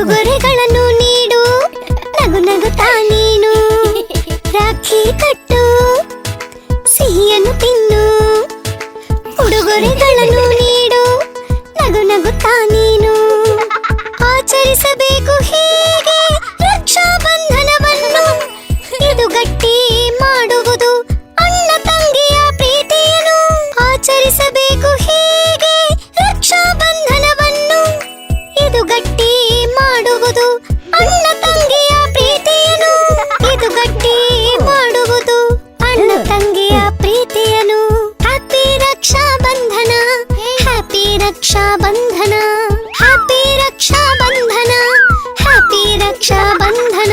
ಉಡುಗೊರೆಗಳನ್ನು ನೀಡು, ನಗು ನಗುತ್ತಾ ನೀನು ರಾಖಿ ಕಟ್ಟು, ಸಿಹಿಯನ್ನು ತಿನ್ನು. ಉಡುಗೊರೆಗಳನ್ನು ನೀಡು, ನಗು ನಗುತ್ತಾ ನೀನು ಆಚರಿಸಬೇಕು ಹೀಗೆ ರಕ್ಷಾ ಬಂಧನವನ್ನು. ಇದು ಗಟ್ಟಿ ಮಾಡುವುದು ಅಣ್ಣ ತಂಗಿಯ ಪ್ರೀತಿಯನ್ನು. ಆಚರಿಸಬೇಕು ಹೀಗೆ ರಕ್ಷಾ ಬಂಧನವನ್ನು. ಇದು ಗಟ್ಟಿ ಮಾಡುವುದು ಅಣ್ಣ ತಂಗಿಯ ಪ್ರೀತಿಯನ್ನು. ಇದು ಗಟ್ಟಿ ಮಾಡುವುದು ಅಣ್ಣ ತಂಗಿಯ ಪ್ರೀತಿಯನ್ನು. Happy Raksha Bandhan, happy Raksha Bandhan, happy Raksha Bandhan, happy Raksha Bandhan.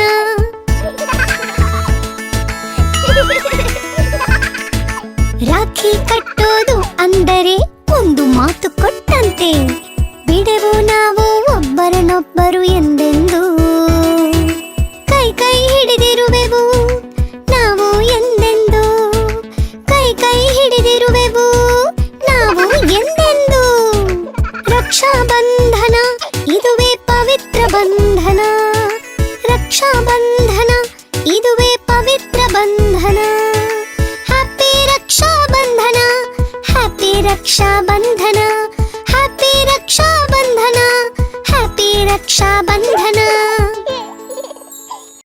Rakhi ಕಟ್ಟೋದು ಅಂದರೆ ಒಂದು ಮಾತು ಕೊಟ್ಟಂತೆ, ಬಿಡೆವು ನಾವು ಒಬ್ಬರನ್ನೊಬ್ಬರು ಎಂದೆಂದು. ಕೈ ಕೈ ಹಿಡಿದಿರುವೆವು ನಾವು ಎಂದೆಂದು, ಕೈ ಕೈ ಹಿಡಿದಿರುವೆವು ನಾವು ಎಂದೆಂದು. ರಕ್ಷಾ ಬಂಧನ ಇದುವೇ ಪವಿತ್ರ ಬಂಧನ, ರಕ್ಷಾ ಬಂಧನ ಇದುವೇ ಪವಿತ್ರ ಬಂಧನ. Happy Raksha Bandhan, happy Raksha Bandhan, happy Raksha Bandhan, happy Raksha Bandhan.